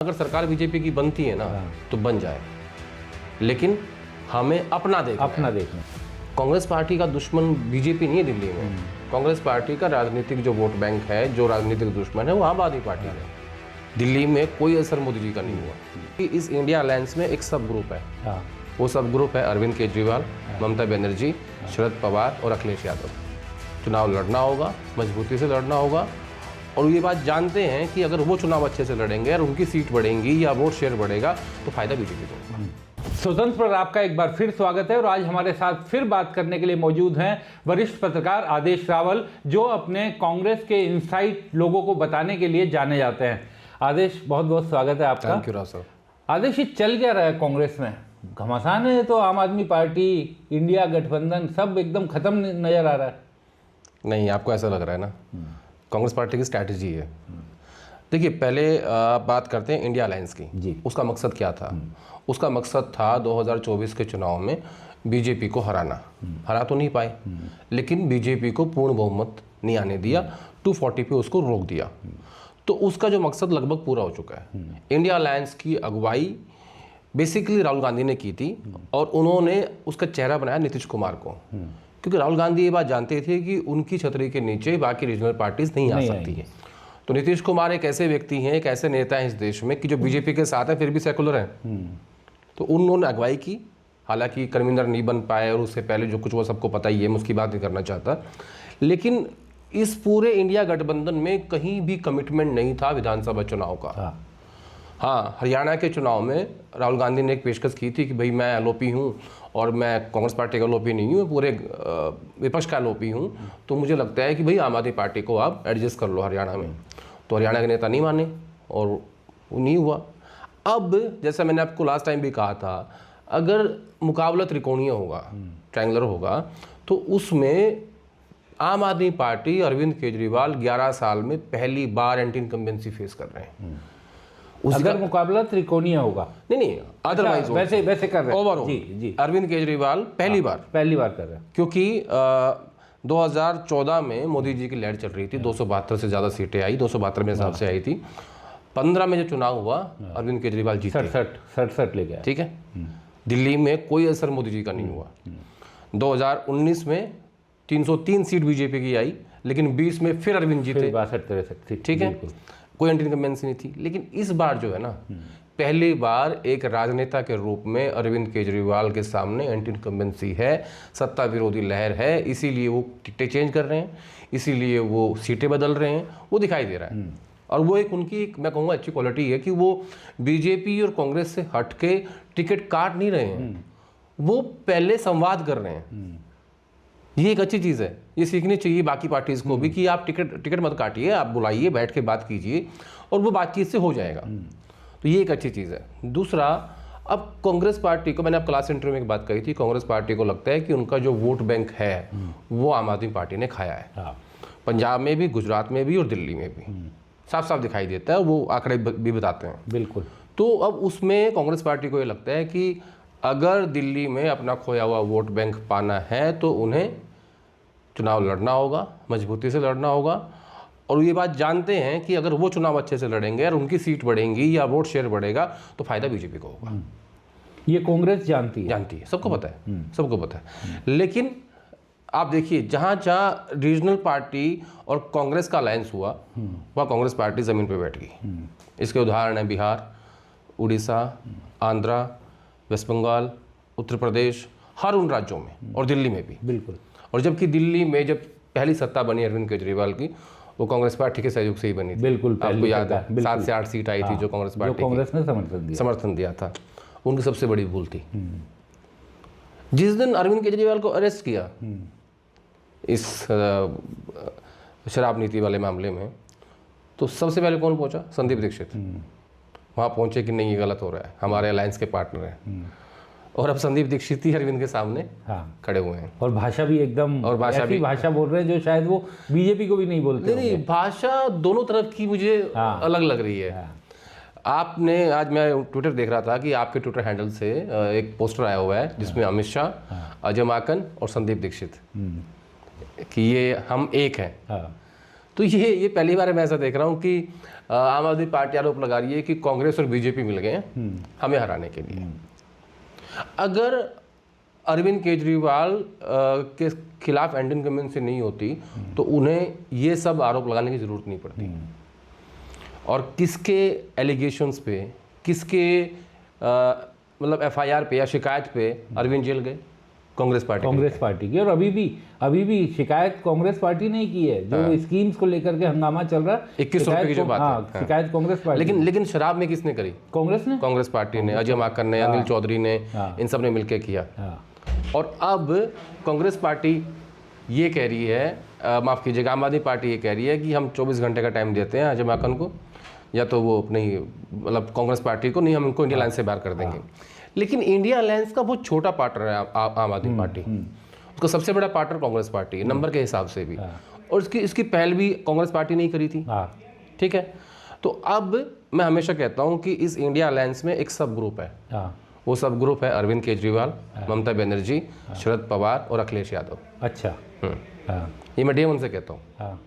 अगर सरकार बीजेपी की बनती है ना तो बन जाए, लेकिन हमें अपना देखना। कांग्रेस पार्टी का दुश्मन बीजेपी नहीं है दिल्ली में। कांग्रेस पार्टी का राजनीतिक जो वोट बैंक है, जो राजनीतिक दुश्मन है वो आम आदमी पार्टी है। दिल्ली में कोई असर मोदी जी का नहीं हुआ कि इस इंडिया अलायंस में एक सब ग्रुप है। वो सब ग्रुप है अरविंद केजरीवाल, ममता बनर्जी, शरद पवार और अखिलेश यादव। चुनाव लड़ना होगा, मजबूती से लड़ना होगा, और ये बात जानते हैं कि अगर वो चुनाव अच्छे से लड़ेंगे और उनकी सीट बढ़ेंगी या वोट शेयर बढ़ेगा तो फायदा बीजेपी को होगा। स्वतंत्र पर आपका एक बार फिर स्वागत है और आज हमारे साथ फिर बात करने के लिए मौजूद हैं वरिष्ठ पत्रकार आदेश रावल, जो अपने कांग्रेस के इनसाइट लोगों को बताने के लिए जाने जाते हैं। आदेश, बहुत बहुत स्वागत है आपका। Thank you Rao sir. Aadesh, ये चल क्या रहा है कांग्रेस में? घमासान है तो आम आदमी पार्टी, इंडिया गठबंधन सब एकदम खत्म नजर आ रहा है। नहीं, आपको ऐसा लग रहा है ना? कांग्रेस पार्टी की स्ट्रैटेजी है। देखिए, पहले बात करते हैं इंडिया अलायंस की जी। उसका मकसद क्या था? उसका मकसद था 2024 के चुनाव में बीजेपी को हराना। हरा तो नहीं पाए, लेकिन बीजेपी को पूर्ण बहुमत नहीं आने दिया, 240 पे उसको रोक दिया। तो उसका जो मकसद लगभग पूरा हो चुका है। इंडिया अलायंस की अगुवाई बेसिकली राहुल गांधी ने की थी और उन्होंने उसका चेहरा बनाया नीतीश कुमार को, क्योंकि राहुल गांधी ये बात जानते थे कि उनकी छतरी के नीचे बाकी रीजनल पार्टीज नहीं आ सकती है। तो नीतीश कुमार एक ऐसे व्यक्ति हैं, एक ऐसे नेता हैं इस देश में कि जो बीजेपी के साथ है फिर भी सेकुलर हैं। तो उन्होंने अगुवाई की। हालांकि कन्वीनर नहीं बन पाए और उससे पहले जो कुछ वो सबको पता ही है, मैं उसकी बात नहीं करना चाहता। लेकिन इस पूरे इंडिया गठबंधन में कहीं भी कमिटमेंट नहीं था विधानसभा चुनाव का। हाँ, हरियाणा के चुनाव में राहुल गांधी ने एक पेशकश की थी कि भाई मैं एलओपी हूँ और मैं कांग्रेस पार्टी का एलओपी नहीं हूँ, पूरे विपक्ष का एलओपी हूँ, तो मुझे लगता है कि भाई आम आदमी पार्टी को आप एडजस्ट कर लो हरियाणा में। तो हरियाणा के नेता नहीं माने और वो नहीं हुआ। अब जैसा मैंने आपको लास्ट टाइम भी कहा था, अगर मुकाबला त्रिकोणीय होगा, ट्रायंगुलर होगा, तो उसमें आम आदमी पार्टी, अरविंद केजरीवाल 11 साल में पहली बार एंटी इनकम्बेंसी फेस कर रहे हैं। अगर मुकाबला त्रिकोणीय होगा, नहीं, अदरवाइज वैसे कर रहे हैं ओवरऑल जी। अरविंद केजरीवाल पहली बार कर रहे हैं, क्योंकि 2014 में मोदी जी की लहर चल रही थी, 272 से ज़्यादा सीटें आई, 272 में हिसाब से आई थी। 15 में जब चुनाव हुआ, अरविंद केजरीवाल जीते, 67 ले गया। ठीक है, दिल्ली में कोई असर मोदी जी का नहीं हुआ। 2019 में 303 सीट बीजेपी की आई, लेकिन 20 में फिर अरविंद जीते, 62-63। ठीक है, कोई एंटी इनकम्बेंसी नहीं थी। लेकिन इस बार जो है ना, पहली बार एक राजनेता के रूप में अरविंद केजरीवाल के सामने एंटी इनकम्बेंसी है, सत्ता विरोधी लहर है, इसीलिए वो टिकटें चेंज कर रहे हैं, इसीलिए वो सीटें बदल रहे हैं, वो दिखाई दे रहा है। और वो एक उनकी मैं कहूँगा अच्छी क्वालिटी है कि वो बीजेपी और कांग्रेस से हट के टिकट काट नहीं रहे हैं, वो पहले संवाद कर रहे हैं। ये एक अच्छी चीज़ है, ये सीखनी चाहिए बाकी पार्टीज को भी कि आप टिकट मत काटिए, आप बुलाइए, बैठ के बात कीजिए और वो बातचीत से हो जाएगा। तो ये एक अच्छी चीज़ है। दूसरा, अब कांग्रेस पार्टी को, मैंने आप क्लास इंटरव्यू में एक बात कही थी, कांग्रेस पार्टी को लगता है कि उनका जो वोट बैंक है वो आम आदमी पार्टी ने खाया है। पंजाब में भी, गुजरात में भी और दिल्ली में भी साफ साफ दिखाई देता है, वो आंकड़े भी बताते हैं। बिल्कुल। तो अब उसमें कांग्रेस पार्टी को ये लगता है कि अगर दिल्ली में अपना खोया हुआ वोट बैंक पाना है तो उन्हें चुनाव लड़ना होगा, मजबूती से लड़ना होगा, और ये बात जानते हैं कि अगर वो चुनाव अच्छे से लड़ेंगे और उनकी सीट बढ़ेंगी या वोट शेयर बढ़ेगा तो फायदा बीजेपी को होगा। ये कांग्रेस जानती है, सबको पता है, सबको पता है। लेकिन आप देखिए, जहाँ जहाँ रीजनल पार्टी और कांग्रेस का अलायंस हुआ, वहाँ कांग्रेस पार्टी ज़मीन पे बैठ गई। इसके उदाहरण है बिहार, उड़ीसा, आंध्रा, वेस्ट बंगाल, उत्तर प्रदेश, हर उन राज्यों में, और दिल्ली में भी। बिल्कुल। और जबकि दिल्ली में जब पहली सत्ता बनी अरविंद केजरीवाल की, वो कांग्रेस पार्टी के सहयोग से ही बनी थी। बिल्कुल, आपको याद है, 7 से 8 सीट आई थी जो कांग्रेस पार्टी, कांग्रेस ने समर्थन दिया था। उनकी सबसे बड़ी भूल थी। जिस दिन अरविंद केजरीवाल को अरेस्ट किया इस शराब नीति वाले मामले में, तो सबसे पहले कौन पहुंचा? संदीप दीक्षित। वहाँ पहुंचे कि नहीं, ये गलत हो रहा है, हमारे अलायंस के पार्टनर हैं। और अब संदीप दीक्षित ही अरविंद के सामने खड़े हुए हैं, और भाषा भी एकदम, और भाषा बोल रहे हैं जो शायद वो बीजेपी को भी नहीं बोलते। नहीं, भाषा दोनों तरफ की मुझे अलग लग रही है। आपने, आज मैं ट्विटर देख रहा था कि आपके ट्विटर हैंडल से एक पोस्टर आया हुआ है जिसमें अमित शाह, अजय माकन और संदीप दीक्षित कि ये हम एक हैं। तो ये पहली बार मैं ऐसा देख रहा हूँ कि आम आदमी पार्टी आरोप लगा रही है कि कांग्रेस और बीजेपी मिल गए हैं हमें हराने के लिए। अगर अरविंद केजरीवाल के खिलाफ इंडियन कम्युनिटी नहीं होती तो उन्हें ये सब आरोप लगाने की ज़रूरत नहीं पड़ती। और किसके एलिगेशंस पे, किसके मतलब एफआईआर पे या शिकायत पे अरविंद जेल गए? कांग्रेस पार्टी की। और अभी भी शिकायत कांग्रेस पार्टी ने की है। जो स्कीम्स को लेकर के हंगामा चल रहा है, 21 रुपए की जो बात है, शिकायत कांग्रेस पार्टी। लेकिन शराब में किसने करी? कांग्रेस पार्टी ने, अजय माकन ने, अनिल चौधरी ने, इन सब ने मिलकर किया। और अब कांग्रेस पार्टी ये कह रही है, माफ़ कीजिएगा, आम आदमी पार्टी ये कह रही है कि हम 24 घंटे का टाइम देते हैं अजय माकन को, या तो वो नहीं, मतलब कांग्रेस पार्टी को नहीं, हम उनको इंडिया अलायंस से बाहर कर देंगे। लेकिन इंडिया अलायंस का बहुत छोटा पार्टनर है आम आदमी पार्टी। उसका सबसे बड़ा पार्टनर कांग्रेस पार्टी है, नंबर के हिसाब से भी। और इसकी पहल भी कांग्रेस पार्टी ने ही करी थी। ठीक है, तो अब मैं हमेशा कहता हूँ कि इस इंडिया अलायंस में एक सब ग्रुप है। वो सब ग्रुप है अरविंद केजरीवाल, ममता बनर्जी, शरद पवार और अखिलेश यादव। अच्छा, ये मैं डे वन से कहता हूँ।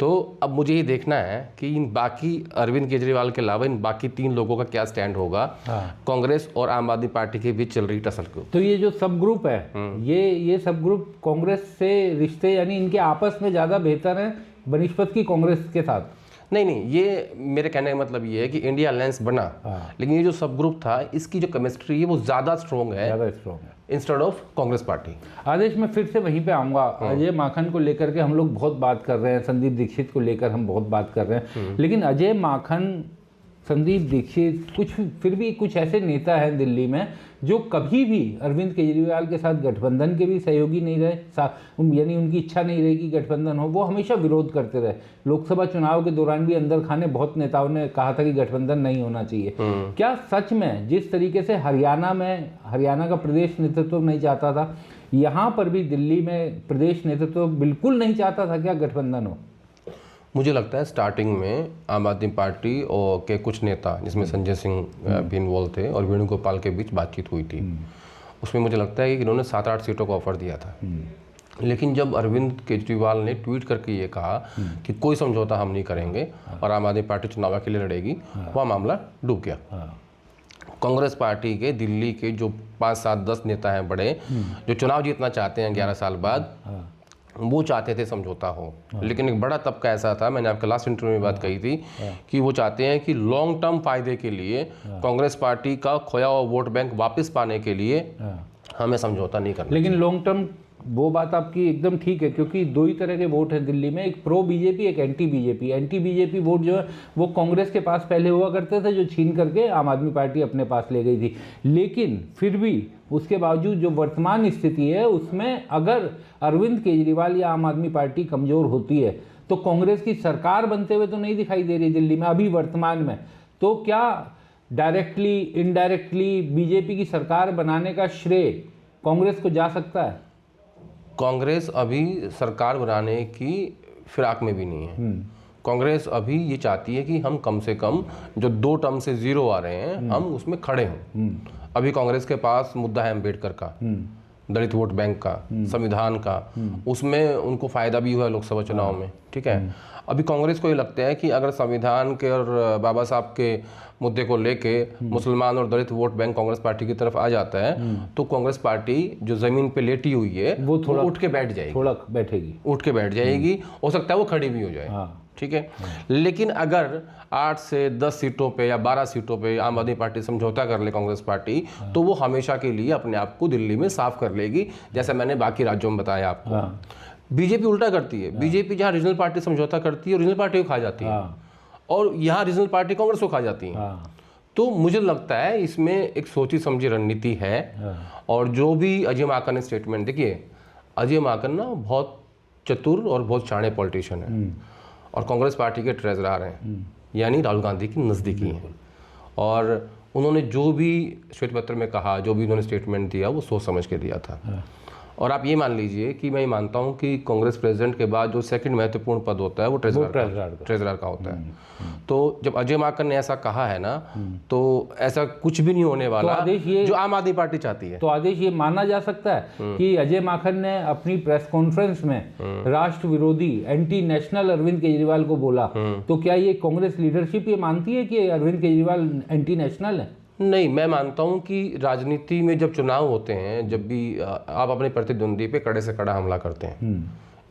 तो अब मुझे ये देखना है कि इन बाकी अरविंद केजरीवाल के अलावा इन बाकी 3 लोगों का क्या स्टैंड होगा कांग्रेस और आम आदमी पार्टी के बीच चल रही टसल को। तो ये जो सब ग्रुप है, ये सब ग्रुप कांग्रेस से रिश्ते, यानी इनके आपस में ज़्यादा बेहतर है बनिस्पत की कांग्रेस के साथ? नहीं, ये मेरे कहने का मतलब ये है कि इंडिया अलायंस बना, लेकिन ये जो सब ग्रुप था इसकी जो केमिस्ट्री है वो ज़्यादा स्ट्रॉन्ग है इंस्टेड ऑफ कांग्रेस पार्टी। आदेश में फिर से वहीं पे आऊँगा। अजय माकन को लेकर के हम लोग बहुत बात कर रहे हैं, संदीप दीक्षित को लेकर हम बहुत बात कर रहे हैं, लेकिन अजय माकन, संदीप दीक्षित, फिर भी कुछ ऐसे नेता हैं दिल्ली में जो कभी भी अरविंद केजरीवाल के साथ गठबंधन के भी सहयोगी नहीं रहे, यानी उनकी इच्छा नहीं रही कि गठबंधन हो, वो हमेशा विरोध करते रहे। लोकसभा चुनाव के दौरान भी अंदर खाने बहुत नेताओं ने कहा था कि गठबंधन नहीं होना चाहिए। क्या सच में जिस तरीके से हरियाणा का प्रदेश नेतृत्व नहीं चाहता था, यहाँ पर भी दिल्ली में प्रदेश नेतृत्व बिल्कुल नहीं चाहता था क्या गठबंधन हो? मुझे लगता है स्टार्टिंग में आम आदमी पार्टी और के कुछ नेता, जिसमें संजय सिंह भी इन्वॉल्व थे, और वेणुगोपाल के बीच बातचीत हुई थी। उसमें मुझे लगता है कि इन्होंने 7-8 सीटों का ऑफर दिया था। लेकिन जब अरविंद केजरीवाल ने ट्वीट करके ये कहा कि कोई समझौता हम नहीं करेंगे और आम आदमी पार्टी चुनाव के लिए लड़ेगी, वह मामला डूब गया। कांग्रेस पार्टी के दिल्ली के जो 5, 7, 10 नेता हैं बड़े, जो चुनाव जीतना चाहते हैं 11 साल बाद, वो चाहते थे समझौता हो। लेकिन एक बड़ा तबका ऐसा था, मैंने आपके लास्ट इंटरव्यू में बात कही थी, कि वो चाहते हैं कि लॉन्ग टर्म फायदे के लिए, कांग्रेस पार्टी का खोया हुआ वोट बैंक वापस पाने के लिए हमें समझौता नहीं करना। लेकिन लॉन्ग टर्म, वो बात आपकी एकदम ठीक है, क्योंकि 2 ही तरह के वोट हैं दिल्ली में, एक प्रो बीजेपी, एक anti BJP. Anti BJP vote जो है वो कांग्रेस के पास पहले हुआ करते थे, जो छीन करके आम आदमी पार्टी अपने पास ले गई थी। लेकिन फिर भी उसके बावजूद जो वर्तमान स्थिति है उसमें अगर अरविंद केजरीवाल या आम आदमी पार्टी कमज़ोर होती है तो कांग्रेस की सरकार बनते हुए तो नहीं दिखाई दे रही दिल्ली में अभी वर्तमान में। तो क्या डायरेक्टली इनडायरेक्टली बीजेपी की सरकार बनाने का श्रेय कांग्रेस को जा सकता है? कांग्रेस अभी सरकार बनाने की फिराक में भी नहीं है। कांग्रेस अभी ये चाहती है कि हम कम से कम जो 2 टर्म से 0 आ रहे हैं, हम उसमें खड़े हों। अभी कांग्रेस के पास मुद्दा है अम्बेडकर का, दलित वोट बैंक का, संविधान का, उसमें उनको फ़ायदा भी हुआ है लोकसभा चुनाव में। ठीक है, अभी कांग्रेस को ये लगता है कि अगर संविधान के और बाबा साहब के मुद्दे को लेके मुसलमान और दलित वोट बैंक कांग्रेस पार्टी की तरफ आ जाता है तो कांग्रेस पार्टी जो ज़मीन पे लेटी हुई है वो थोड़ा उठ के बैठ जाएगी, उठ के बैठ जाएगी। हो सकता है वो खड़ी भी हो जाए। ठीक है, लेकिन अगर 8 से 10 सीटों पे या 12 सीटों पे आम आदमी पार्टी समझौता कर ले कांग्रेस पार्टी, तो वो हमेशा के लिए अपने आप को दिल्ली में साफ कर लेगी, जैसा मैंने बाकी राज्यों में बताया आपको। बीजेपी उल्टा करती है। बीजेपी जहाँ रीजनल पार्टी समझौता करती है रीजनल पार्टी को खा जाती है, और यहाँ रीजनल पार्टी कांग्रेस को खा जाती है। तो मुझे लगता है इसमें एक सोची समझी रणनीति है। और जो भी अजय माकन ने स्टेटमेंट, देखिए अजय माकन ना बहुत चतुर और बहुत शाणे पॉलिटिशियन है, और कांग्रेस पार्टी के ट्रेजरर हैं, यानी राहुल गांधी की नज़दीकी हैं। और उन्होंने जो भी श्वेत पत्र में कहा, जो भी उन्होंने स्टेटमेंट दिया, वो सोच समझ के दिया था। और आप ये मान लीजिए कि मैं ये मानता हूँ कि कांग्रेस प्रेसिडेंट के बाद जो सेकंड महत्वपूर्ण पद होता है वो ट्रेजरर का होता है। तो जब अजय माकन ने ऐसा कहा है ना, तो ऐसा कुछ भी नहीं होने वाला जो आम आदमी पार्टी चाहती है। तो आदेश ये माना जा सकता है कि अजय माकन ने अपनी प्रेस कॉन्फ्रेंस में राष्ट्र विरोधी एंटी नेशनल अरविंद केजरीवाल को बोला, तो क्या ये कांग्रेस लीडरशिप ये मानती है कि अरविंद केजरीवाल एंटी नेशनल है? नहीं, मैं मानता हूं कि राजनीति में जब चुनाव होते हैं, जब भी आप अपने प्रतिद्वंदी पे कड़े से कड़ा हमला करते हैं,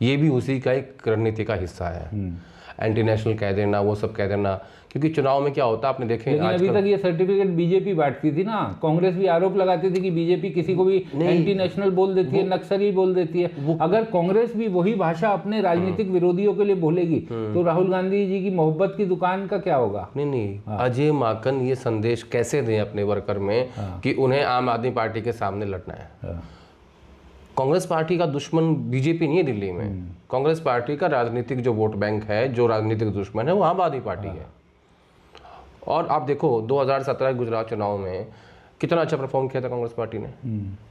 ये भी उसी का एक रणनीति का हिस्सा है। एंटी नेशनल कह देना, वो सब कह देना, क्योंकि चुनाव में क्या होता है आपने देखे। लेकिन अभी तक ये सर्टिफिकेट बीजेपी बांटती थी ना, कांग्रेस भी आरोप लगाती थी कि बीजेपी किसी को भी एंटी नेशनल बोल देती है, नक्सली बोल देती है। अगर कांग्रेस भी वही भाषा अपने राजनीतिक विरोधियों के लिए बोलेगी तो राहुल गांधी जी की मोहब्बत की दुकान का क्या होगा? नहीं, अजय माकन ये संदेश कैसे दें अपने वर्कर में कि उन्हें आम आदमी पार्टी के सामने लड़ना है। कांग्रेस पार्टी का दुश्मन बीजेपी नहीं है दिल्ली में। कांग्रेस पार्टी का राजनीतिक जो वोट बैंक है, जो राजनीतिक दुश्मन है, वो आम आदमी पार्टी है। और आप देखो 2017 गुजरात चुनाव में कितना अच्छा परफॉर्म किया था कांग्रेस पार्टी ने,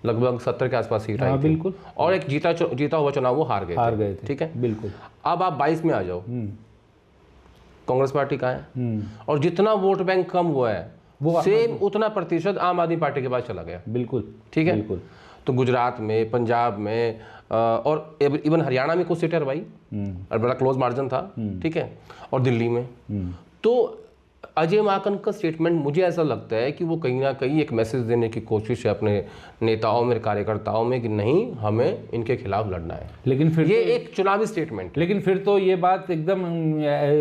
लगभग 70 के आसपास सीट आई थी। बिल्कुल। और एक जीता हुआ चुनाव वो हार गए थे। ठीक है, बिल्कुल। अब आप 22 में आ जाओ, कांग्रेस पार्टी का है और जितना वोट बैंक कम हुआ है वो सेम उतना प्रतिशत आम आदमी पार्टी के पास चला गया। बिल्कुल, ठीक है। बिल्कुल। तो गुजरात में, पंजाब में और इवन हरियाणा में कुछ सीटें हरवाई और बड़ा क्लोज मार्जिन था। ठीक है, और दिल्ली में। तो अजय माकन का स्टेटमेंट मुझे ऐसा लगता है कि वो कहीं ना कहीं एक मैसेज देने की कोशिश है अपने नेताओं में, कार्यकर्ताओं में, कि नहीं, हमें इनके खिलाफ लड़ना है। लेकिन फिर ये एक चुनावी स्टेटमेंट। लेकिन फिर तो ये बात एकदम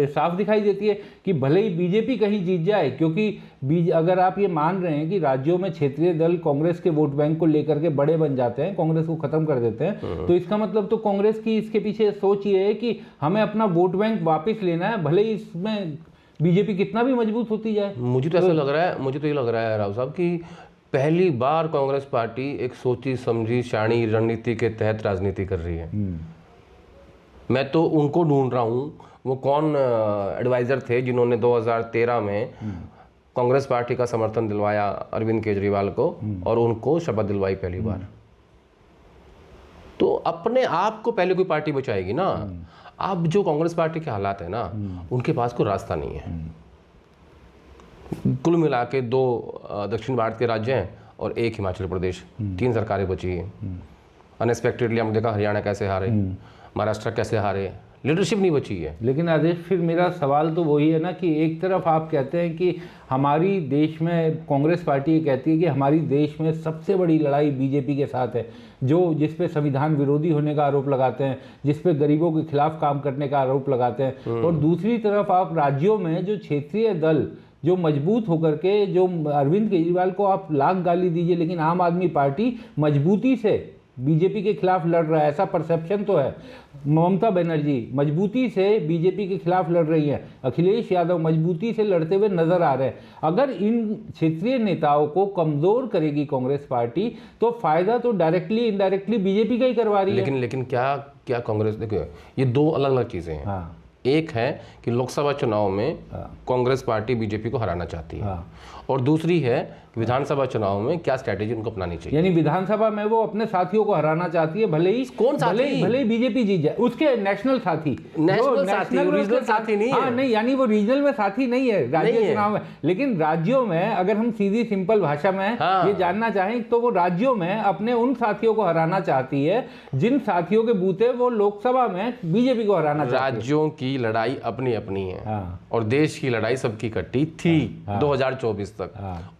साफ दिखाई देती है कि भले ही बीजेपी कहीं जीत जाए, क्योंकि अगर आप ये मान रहे हैं कि राज्यों में क्षेत्रीय दल कांग्रेस के वोट बैंक को लेकर के बड़े बन जाते हैं, कांग्रेस को खत्म कर देते हैं, तो इसका मतलब तो कांग्रेस की इसके पीछे सोच ये है कि हमें अपना वोट बैंक वापस लेना है, भले ही इसमें बीजेपी कितना भी मजबूत होती जाए। मुझे तो ऐसा लग रहा है, मुझे तो ये लग रहा है राव साहब कि पहली बार कांग्रेस पार्टी एक सोची समझी शाणी रणनीति के तहत राजनीति कर रही है। मैं तो उनको ढूंढ रहा हूँ, वो कौन एडवाइजर थे जिन्होंने 2013 में कांग्रेस पार्टी का समर्थन दिलवाया अरविंद केजरीवाल को और उनको शपथ दिलवाई पहली बार। तो अपने आप को पहले कोई पार्टी बचाएगी ना। अब जो कांग्रेस पार्टी के हालात है ना, उनके पास कोई रास्ता नहीं है। कुल मिला के 2 दक्षिण भारत के राज्य हैं और 1 हिमाचल प्रदेश, 3 सरकारें बची हैं। अनएक्सपेक्टेडली हमने देखा हरियाणा कैसे हारे, महाराष्ट्र कैसे हारे, लीडरशिप नहीं बची है। लेकिन आदेश, फिर मेरा सवाल तो वही है ना कि एक तरफ आप कहते हैं कि हमारी देश में, कांग्रेस पार्टी ये कहती है कि हमारी देश में सबसे बड़ी लड़ाई बीजेपी के साथ है, जो जिस पे संविधान विरोधी होने का आरोप लगाते हैं, जिस पे गरीबों के खिलाफ काम करने का आरोप लगाते हैं। और दूसरी तरफ आप राज्यों में जो क्षेत्रीय दल जो मजबूत होकर के, जो अरविंद केजरीवाल को आप लाख गाली दीजिए, लेकिन आम आदमी पार्टी मजबूती से बीजेपी के खिलाफ लड़ रहा है, ऐसा परसेप्शन तो है। ममता बनर्जी मजबूती से बीजेपी के खिलाफ लड़ रही हैं, अखिलेश यादव मजबूती से लड़ते हुए नजर आ रहे हैं। अगर इन क्षेत्रीय नेताओं को कमजोर करेगी कांग्रेस पार्टी, तो फायदा तो डायरेक्टली इनडायरेक्टली बीजेपी का ही करवा रही है। लेकिन क्या कांग्रेस, देखो ये 2 अलग अलग चीजें हैं। हाँ। एक है कि लोकसभा चुनाव में कांग्रेस पार्टी बीजेपी को हराना चाहती है, और दूसरी है विधानसभा चुनाव में क्या स्ट्रैटेजी उनको अपनानी चाहिए। यानी विधानसभा में वो अपने साथियों को हराना चाहती है, भले ही भले ही बीजेपी जीत जाए, उसके नेशनल साथी, रीजनल साथी नहीं है। नहीं, यानी वो रीजनल में साथी नहीं है राज्य चुनाव में। लेकिन राज्यों में अगर हम सीधी सिंपल भाषा में ये जानना चाहें तो वो राज्यों में अपने उन साथियों को हराना चाहती है जिन साथियों के बूते वो लोकसभा में बीजेपी को हराना चाहती है। राज्यों की लड़ाई अपनी अपनी है और देश की लड़ाई सबकी इकट्ठी थी 2024 तक।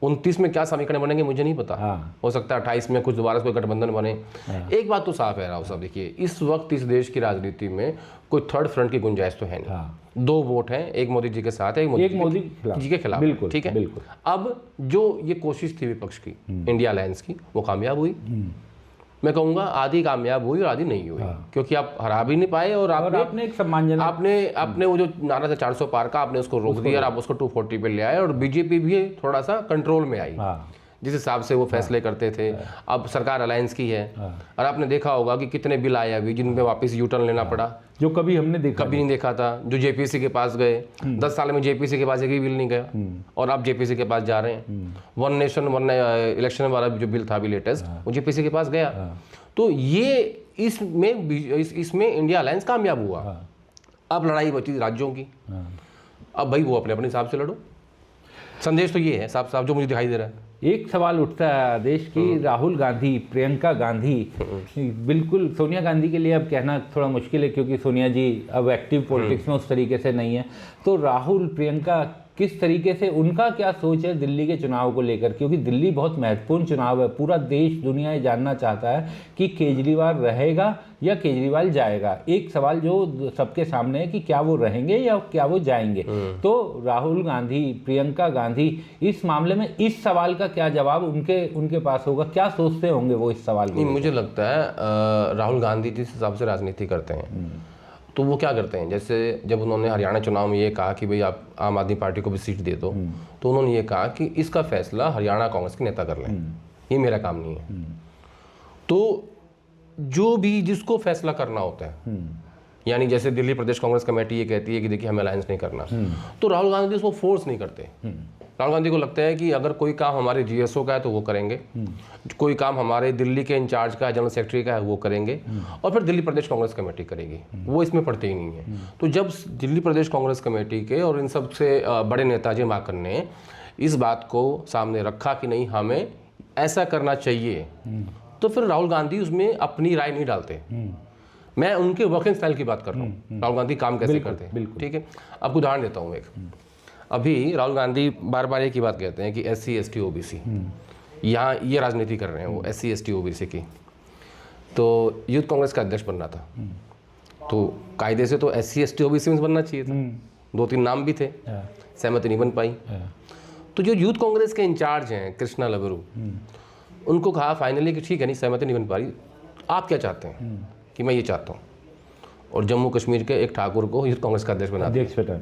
29 में क्या समीकरण बनेंगे मुझे नहीं पता। हो सकता है 28 में कुछ दोबारा कोई गठबंधन बने। एक बात तो साफ है राव साहब, देखिए इस वक्त इस देश की राजनीति में कोई थर्ड फ्रंट की गुंजाइश तो है नहीं। 2 वोट हैं, एक मोदी जी के साथ है, एक मोदी जी के खिलाफ। बिल्कुल, ठीक है, बिल्कुल। अब जो ये कोशिश थी विपक्ष की, इंडिया अलायंस की, वो कामयाब हुई। मैं कहूंगा आधी कामयाब हुई और आधी नहीं हुई, क्योंकि आप हरा भी नहीं पाए और आपने एक सम्मानजनक आपने वो जो नारा था 400 पार का, आपने उसको रोक दिया और आप उसको 240 पे ले आए और बीजेपी भी थोड़ा सा कंट्रोल में आई। जिस हिसाब से वो फैसले करते थे। अब सरकार अलायंस की है और आपने देखा होगा कि कितने बिल आए अभी जिनमें वापस यू टर्न लेना पड़ा, जो कभी हमने देखा कभी नहीं देखा था। जो जेपीसी के पास गए 10 साल में जेपीसी के पास एक भी बिल नहीं गया और अब जेपीसी के पास जा रहे हैं। वन नेशन वन इलेक्शन वाला जो बिल था अभी लेटेस्ट, वो जेपीसी के पास गया। तो ये इसमें इंडिया अलायंस कामयाब हुआ। अब लड़ाई बची राज्यों की। अब भाई वो अपने अपने हिसाब से लड़ो। संदेश तो ये है साफ साफ जो मुझे दिखाई दे रहा है। एक सवाल उठता है आदेश की, राहुल गांधी, प्रियंका गांधी, बिल्कुल सोनिया गांधी के लिए अब कहना थोड़ा मुश्किल है क्योंकि सोनिया जी अब एक्टिव पॉलिटिक्स में उस तरीके से नहीं है। तो राहुल, प्रियंका, किस तरीके से उनका क्या सोच है दिल्ली के चुनाव को लेकर, क्योंकि दिल्ली बहुत महत्वपूर्ण चुनाव है। पूरा देश, दुनिया ये जानना चाहता है कि केजरीवाल रहेगा या केजरीवाल जाएगा। एक सवाल जो सबके सामने है कि क्या वो रहेंगे या क्या वो जाएंगे। तो राहुल गांधी, प्रियंका गांधी, इस मामले में इस सवाल का क्या जवाब उनके पास होगा? क्या सोचते होंगे वो इस सवाल को? मुझे लगता है राहुल गांधी जिस हिसाब से राजनीति करते हैं तो वो क्या करते हैं, जैसे जब उन्होंने हरियाणा चुनाव में ये कहा कि भाई आप आम आदमी पार्टी को भी सीट दे दो, तो उन्होंने ये कहा कि इसका फैसला हरियाणा कांग्रेस के नेता कर लें, ये मेरा काम नहीं है। तो जो भी जिसको फैसला करना होता है, यानी जैसे दिल्ली प्रदेश कांग्रेस कमेटी ये कहती है कि देखिए हमें अलायंस नहीं करना, तो राहुल गांधी उसको फोर्स नहीं करते। राहुल गांधी को लगता है कि अगर कोई काम हमारे जीएसओ का है तो वो करेंगे, कोई काम हमारे दिल्ली के इंचार्ज का है, जनरल सेक्रेटरी का है, वो करेंगे, और फिर दिल्ली प्रदेश कांग्रेस कमेटी करेगी। वो इसमें पड़ते ही नहीं है। तो जब दिल्ली प्रदेश कांग्रेस कमेटी के और इन सब से बड़े नेताजी माकन ने इस बात को सामने रखा कि नहीं हमें ऐसा करना चाहिए, तो फिर राहुल गांधी उसमें अपनी राय नहीं डालते। मैं उनके वर्किंग स्टाइल की बात कर रहा हूँ, राहुल गांधी काम कैसे करते हैं। ठीक है, आपको उदाहरण देता हूँ एक। अभी राहुल गांधी बार बार एक ही बात कहते हैं कि SC ST OBC, यहाँ ये राजनीति कर रहे हैं वो SC ST OBC की। तो यूथ कांग्रेस का अध्यक्ष बनना था, तो कायदे से तो SC ST OBC में बनना चाहिए था। 2-3 नाम भी थे, सहमति नहीं बन पाई। तो जो यूथ कांग्रेस के इंचार्ज हैं कृष्णा लबरू, उनको कहा फाइनली कि ठीक है नहीं सहमति नहीं बन पा रही, आप क्या चाहते हैं? कि मैं ये चाहता हूँ, और जम्मू कश्मीर के एक ठाकुर को यूथ कांग्रेस का अध्यक्ष बना दिया।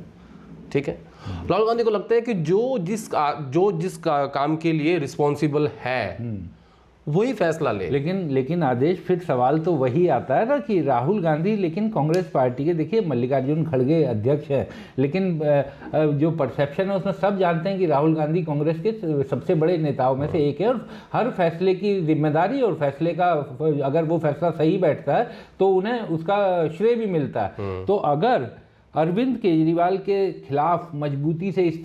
ठीक है, राहुल गांधी को लगता है कि जो जिस काम के लिए रिस्पॉन्सिबल है वही फैसला ले। लेकिन आदेश, फिर सवाल तो वही आता है ना कि राहुल गांधी, लेकिन कांग्रेस पार्टी के, देखिए मल्लिकार्जुन खड़गे अध्यक्ष है, लेकिन जो परसेप्शन है उसमें सब जानते हैं कि राहुल गांधी कांग्रेस के सबसे बड़े नेताओं में से एक है, और हर फैसले की जिम्मेदारी और फैसले का, अगर वो फैसला सही बैठता है तो उन्हें उसका श्रेय भी मिलता है। तो अगर अरविंद केजरीवाल के खिलाफ मजबूती से इस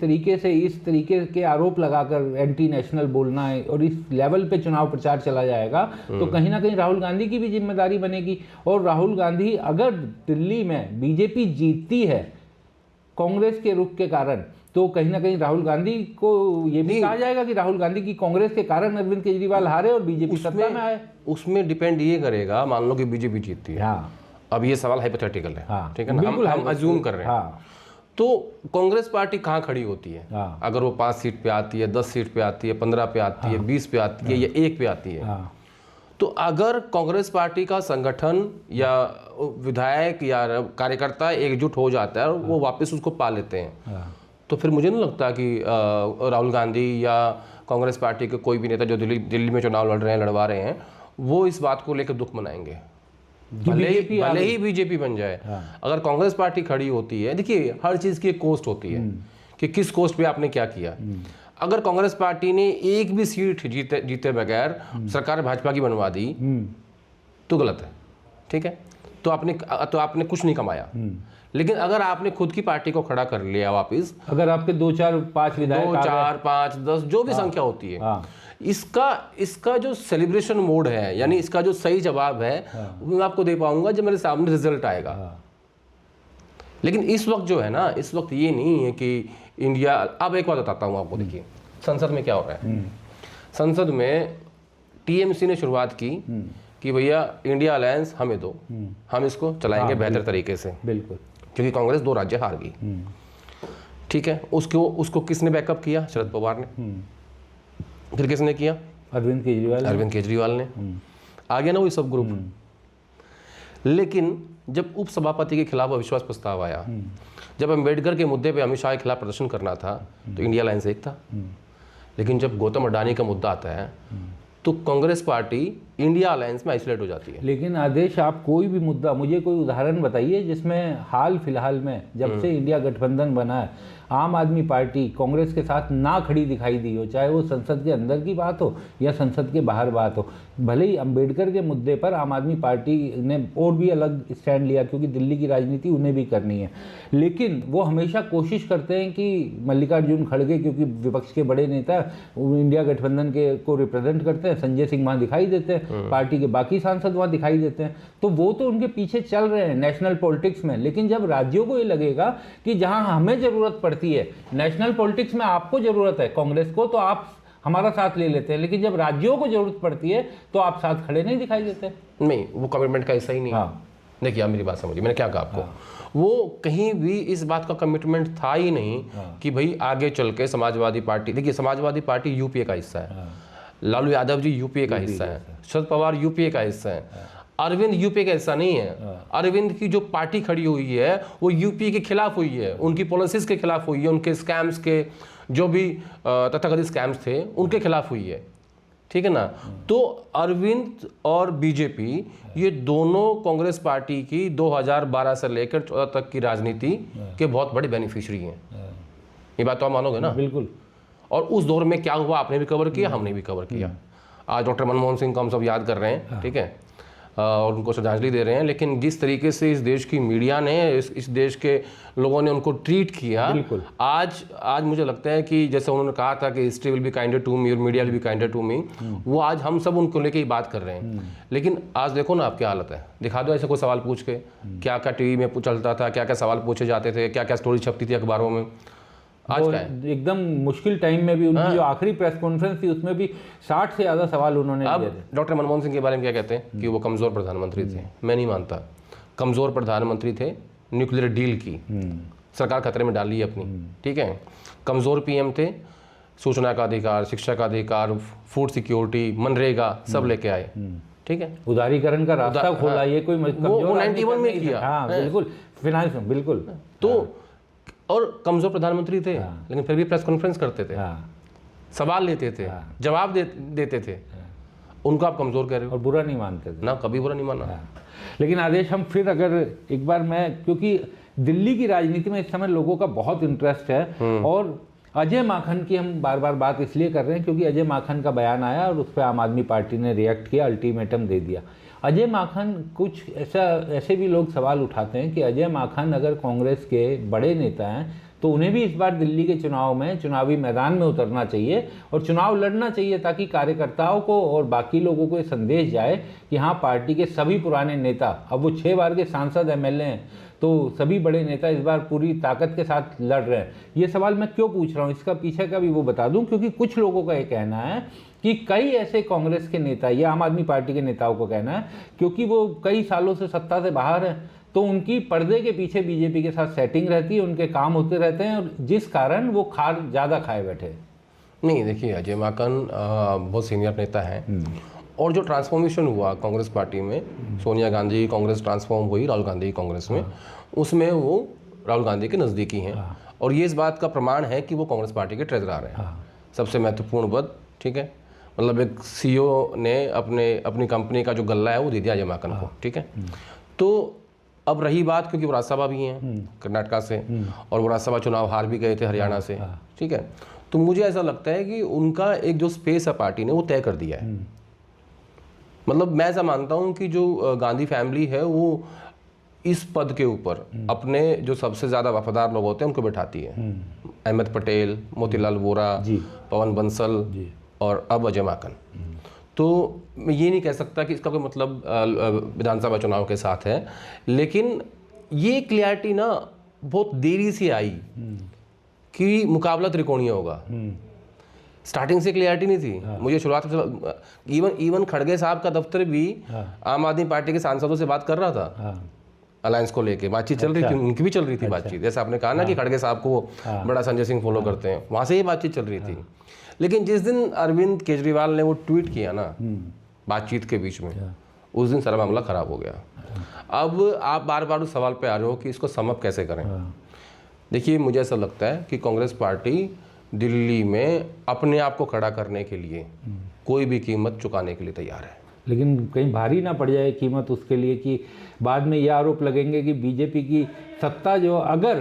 तरीके के आरोप लगाकर एंटी नेशनल बोलना है और इस लेवल पे चुनाव प्रचार चला जाएगा, तो कहीं ना कहीं राहुल गांधी की भी जिम्मेदारी बनेगी। और राहुल गांधी, अगर दिल्ली में बीजेपी जीतती है कांग्रेस के रुख के कारण, तो कहीं ना कहीं राहुल गांधी को ये भी कहा जाएगा कि राहुल गांधी की कांग्रेस के कारण अरविंद केजरीवाल हारे और बीजेपी सत्ता में आए। उसमें डिपेंड ये करेगा, मान लो कि बीजेपी जीतती है, अब ये सवाल हाइपोथेटिकल है, ठीक है ना, हम अज्यूम कर रहे हैं। तो कांग्रेस पार्टी कहाँ खड़ी होती है? अगर वो 5 सीट पे आती है, 10 सीट पे आती है, 15 पे आती है, 20 पे आती है या 1 पे आती है, तो अगर कांग्रेस पार्टी का संगठन या विधायक या कार्यकर्ता एकजुट हो जाता है और वो वापस उसको पा लेते हैं, तो फिर मुझे नहीं लगता कि राहुल गांधी या कांग्रेस पार्टी के कोई भी नेता जो दिल्ली में चुनाव लड़ रहे हैं, लड़वा रहे हैं, वो इस बात को लेकर दुख मनाएंगे, भले ही बीजेपी बन जाए। अगर कांग्रेस पार्टी खड़ी होती है, देखिए हर चीज की एक कॉस्ट होती है कि किस कॉस्ट पे आपने क्या किया। अगर कांग्रेस पार्टी ने एक भी सीट जीते बगैर सरकार भाजपा की बनवा दी तो गलत है, ठीक है, तो आपने कुछ नहीं कमाया। लेकिन अगर आपने खुद की पार्टी को खड़ा कर लिया वापस, अगर आपके 2, 4, 5 विधायक, 2, 4, 5, 10 जो भी संख्या होती है, इसका जो सेलिब्रेशन मोड है, यानी इसका जो सही जवाब है, वो मैं आपको दे पाऊंगा जब मेरे सामने रिजल्ट आएगा। लेकिन इस वक्त जो है ना, इस वक्त ये नहीं है कि इंडिया, अब एक बात बताता हूँ आपको, देखिए संसद में क्या हो रहा है। संसद में टीएमसी ने शुरुआत की कि भैया इंडिया अलायंस हमें दो, हम इसको चलाएंगे बेहतर तरीके से, बिल्कुल, क्योंकि कांग्रेस 2 राज्य हार गई। ठीक है, उसको किसने बैकअप किया? शरद पवार ने। फिर किसने किया? अरविंद केजरीवाल ने। आ गया ना वो सब ग्रुप। लेकिन जब उपसभापति के खिलाफ अविश्वास प्रस्ताव आया, जब अम्बेडकर के मुद्दे पे अमित शाह के खिलाफ प्रदर्शन करना था, तो इंडिया अलायंस एक था। लेकिन जब गौतम अडानी का मुद्दा आता है तो कांग्रेस पार्टी इंडिया अलायंस में आइसोलेट हो जाती है। लेकिन आदेश, आप कोई भी मुद्दा, मुझे कोई उदाहरण बताइए जिसमें हाल फिलहाल में जब से इंडिया गठबंधन बना है आम आदमी पार्टी कांग्रेस के साथ ना खड़ी दिखाई दी हो, चाहे वो संसद के अंदर की बात हो या संसद के बाहर बात हो। भले ही अंबेडकर के मुद्दे पर आम आदमी पार्टी ने और भी अलग स्टैंड लिया क्योंकि दिल्ली की राजनीति उन्हें भी करनी है, लेकिन वो हमेशा कोशिश करते हैं कि मल्लिकार्जुन खड़गे, क्योंकि विपक्ष के बड़े नेता वो इंडिया गठबंधन के को रिप्रेजेंट करते हैं, संजय सिंह वहाँ दिखाई देते हैं, पार्टी के बाकी सांसद वहाँ दिखाई देते हैं, तो वो तो उनके पीछे चल रहे हैं नेशनल पॉलिटिक्स में। लेकिन जब राज्यों को ये लगेगा कि जहाँ हमें ज़रूरत पड़ती है, नेशनल पॉलिटिक्स में आपको ज़रूरत है कांग्रेस को, तो आप हमारा साथ ले लेते हैं, लेकिन जब राज्यों को जरूरत पड़ती है तो आप साथ खड़े नहीं दिखाई देते। नहीं, वो कमिटमेंट का हिस्सा ही नहीं। हाँ। देखिए, आप मेरी बात समझिए, मैंने क्या कहा आपको। वो कहीं भी इस बात का कमिटमेंट था ही नहीं कि भाई आगे चल के समाजवादी पार्टी, देखिए समाजवादी पार्टी यूपीए का हिस्सा है, लालू यादव जी यूपीए का हिस्सा है, शरद पवार यूपीए का हिस्सा है, अरविंद यूपीए का हिस्सा नहीं है। अरविंद की जो पार्टी खड़ी हुई है वो यूपीए के खिलाफ हुई है, उनकी पॉलिसीज के खिलाफ हुई है, उनके स्कैम्स के जो भी तथाकथित स्कैम्स थे उनके खिलाफ हुई है, ठीक है ना। तो अरविंद और बीजेपी ये दोनों कांग्रेस पार्टी की 2012 से लेकर 14 तक की राजनीति के बहुत बड़े बेनिफिशियरी हैं। ये बात तो आप मानोगे ना? बिल्कुल। और उस दौर में क्या हुआ आपने भी कवर किया, हमने भी कवर किया। आज डॉक्टर मनमोहन सिंह को हम सब याद कर रहे हैं, ठीक है, और उनको श्रद्धांजलि दे रहे हैं, लेकिन जिस तरीके से इस देश की मीडिया ने, इस देश के लोगों ने उनको ट्रीट किया, आज मुझे लगता है कि जैसे उन्होंने कहा था कि history will be kinder to me और media will be kinder to me, वो आज हम सब उनको लेके ही बात कर रहे हैं। लेकिन आज देखो ना आप क्या हालत है, दिखा दो ऐसे कोई सवाल पूछ के, क्या क्या टीवी में चलता था, क्या क्या सवाल पूछे जाते थे, क्या क्या स्टोरी छपती थी अखबारों में। आज क्या है? एकदम मुश्किल टाइम में भी उनकी जो आखिरी प्रेस कॉन्फ्रेंस थी उसमें भी 60 से ज़्यादा सवाल उन्होंने लिए थे। डॉक्टर मनमोहन सिंह के बारे में क्या कहते हैं कि वो कमज़ोर प्रधानमंत्री थे। मैं नहीं मानता, कमज़ोर प्रधानमंत्री थे, न्यूक्लियर डील की, सरकार खतरे में डाली अपनी, ठीक है। कमज़ोर पीएम थे, सूचना का अधिकार, शिक्षा का अधिकार, फूड सिक्योरिटी, मनरेगा सब लेके आए, ठीक है। उदारीकरण का रास्ता खोला, ये कोई वो 91 में किया। हाँ बिल्कुल, फाइनेंस में बिल्कुल। तो और कमजोर प्रधानमंत्री थे, लेकिन फिर भी प्रेस कॉन्फ्रेंस करते थे, सवाल लेते थे, जवाब देते थे। उनको आप कमजोर कह रहे हो और बुरा नहीं मानते थे ना, कभी बुरा नहीं माना। लेकिन आदेश, हम फिर अगर एक बार, मैं क्योंकि दिल्ली की राजनीति में इस समय लोगों का बहुत इंटरेस्ट है, और अजय माखन की हम बार बार बात इसलिए कर रहे हैं क्योंकि अजय माखन का बयान आया और उस पर आम आदमी पार्टी ने रिएक्ट किया, अल्टीमेटम दे दिया। अजय माखन, कुछ ऐसे भी लोग सवाल उठाते हैं कि अजय माखन अगर कांग्रेस के बड़े नेता हैं तो उन्हें भी इस बार दिल्ली के चुनाव में चुनावी मैदान में उतरना चाहिए और चुनाव लड़ना चाहिए, ताकि कार्यकर्ताओं को और बाकी लोगों को ये संदेश जाए कि हाँ, पार्टी के सभी पुराने नेता, अब वो 6 बार के सांसद एमएलए हैं, तो सभी बड़े नेता इस बार पूरी ताकत के साथ लड़ रहे हैं। ये सवाल मैं क्यों पूछ रहा हूँ, इसका पीछे का भी वो बता दूं, क्योंकि कुछ लोगों का ये कहना है कि कई ऐसे कांग्रेस के नेता या आम आदमी पार्टी के नेताओं को कहना है, क्योंकि वो कई सालों से सत्ता से बाहर हैं, तो उनकी पर्दे के पीछे बीजेपी के साथ सेटिंग रहती है, उनके काम होते रहते हैं, और जिस कारण वो खार ज़्यादा खाए बैठे। नहीं, देखिए, अजय माकन बहुत सीनियर नेता हैं, और जो ट्रांसफॉर्मेशन हुआ कांग्रेस पार्टी में, सोनिया गांधी कांग्रेस ट्रांसफॉर्म हुई राहुल गांधी कांग्रेस में, उसमें वो राहुल गांधी के नज़दीकी हैं, और ये इस बात का प्रमाण है कि वो कांग्रेस पार्टी के ट्रेजरर हैं, सबसे महत्वपूर्ण पद, ठीक है। मतलब एक सीईओ ने अपनी कंपनी का जो गल्ला है वो दे दिया अजय माकन को, ठीक है। तो अब रही बात, क्योंकि वो राज्यसभा भी हैं कर्नाटका से, और वो राज्यसभा चुनाव हार भी गए थे हरियाणा से, ठीक है। तो मुझे ऐसा लगता है कि उनका एक जो स्पेस है पार्टी ने वो तय कर दिया है। मतलब मैं ऐसा मानता हूँ कि जो गांधी फैमिली है वो इस पद के ऊपर अपने जो सबसे ज़्यादा वफादार लोग होते हैं उनको बैठाती है। अहमद पटेल, मोतीलाल वोरा, पवन बंसल और अब अजय माकन। तो मैं ये नहीं कह सकता कि इसका कोई मतलब विधानसभा चुनाव के साथ है, लेकिन ये क्लैरिटी ना बहुत देरी से आई कि मुकाबला त्रिकोणीय होगा। स्टार्टिंग से क्लियरिटी नहीं थी। मुझे शुरुआत से इवन खड़गे साहब का दफ्तर भी आम आदमी पार्टी के सांसदों से बात कर रहा था, अलायंस को लेके बातचीत चल रही थी, उनकी भी चल रही थी बातचीत। जैसे आपने कहा ना कि खड़गे साहब को बड़ा संजय सिंह फॉलो करते हैं, वहाँ से ये बातचीत चल रही थी। लेकिन जिस दिन अरविंद केजरीवाल ने वो ट्वीट किया ना बातचीत के बीच में, उस दिन सारा मामला खराब हो गया। अब आप बार बार उस सवाल पे आ रहे हो कि इसको सम अप कैसे करें। देखिए, मुझे ऐसा लगता है कि कांग्रेस पार्टी दिल्ली में अपने आप को खड़ा करने के लिए कोई भी कीमत चुकाने के लिए तैयार है। लेकिन कहीं भारी ना पड़ जाए कीमत उसके लिए कि बाद में ये आरोप लगेंगे कि बीजेपी की सत्ता जो अगर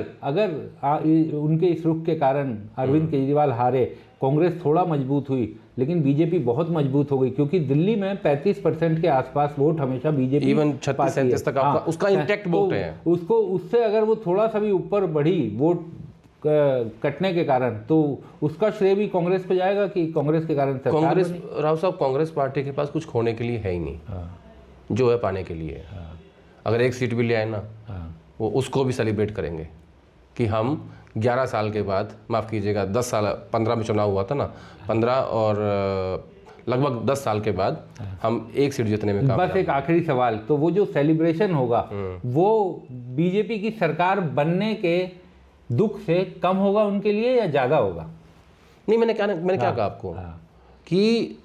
उनके इस रुख के कारण अरविंद केजरीवाल हारे, कांग्रेस थोड़ा मजबूत हुई लेकिन बीजेपी बहुत मजबूत हो गई, क्योंकि दिल्ली में 35% के आसपास वोट हमेशा बीजेपी इवन 36-37 तक आपका उसका इंटैक्ट वोट है। उसको उससे अगर वो थोड़ा सा भी ऊपर बढ़ी वोट कटने के कारण, तो उसका श्रेय भी कांग्रेस को जाएगा कि कांग्रेस के कारण सरकार कांग्रेस, बनी। राव साहब, कांग्रेस पार्टी के पास कुछ खोने के लिए है ही नहीं, जो है पाने के लिए। अगर एक सीट भी ले आए ना, वो उसको भी सेलिब्रेट करेंगे कि हम 11 साल के बाद, माफ़ कीजिएगा 10 साल, 15 में चुनाव हुआ था ना, 15 और लगभग 10 साल के बाद हम एक सीट जीतने में बस एक आखिरी सवाल, तो वो जो सेलिब्रेशन होगा वो बीजेपी की सरकार बनने के दुख से कम होगा उनके लिए या ज़्यादा होगा? नहीं, मैंने क्या कहा आपको कि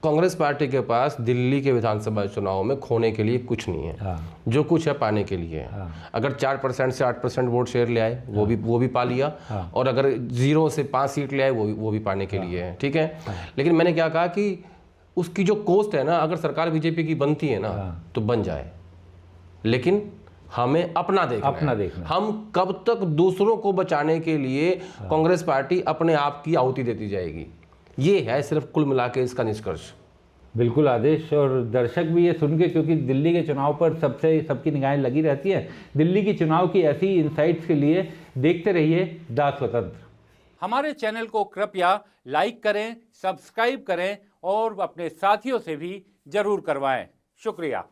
कांग्रेस पार्टी के पास दिल्ली के विधानसभा चुनाव में खोने के लिए कुछ नहीं है, जो कुछ है पाने के लिए है। अगर 4% से 8% वोट शेयर ले आए वो भी पा लिया, और अगर 0 से 5 सीट ले आए वो भी पाने के लिए है, ठीक है। लेकिन मैंने क्या कहा कि उसकी जो कॉस्ट है ना, अगर सरकार बीजेपी की बनती है ना तो बन जाए, लेकिन हमें अपना देखना है। हम कब तक दूसरों को बचाने के लिए कांग्रेस पार्टी अपने आप की आहुति देती जाएगी, ये है सिर्फ कुल मिला के इसका निष्कर्ष। बिल्कुल आदेश, और दर्शक भी ये सुन के, क्योंकि दिल्ली के चुनाव पर सबकी निगाहें लगी रहती है, दिल्ली की चुनाव की ऐसी इनसाइट्स के लिए देखते रहिए दा स्वतंत्र। हमारे चैनल को कृपया लाइक करें, सब्सक्राइब करें और अपने साथियों से भी जरूर करवाएं। शुक्रिया।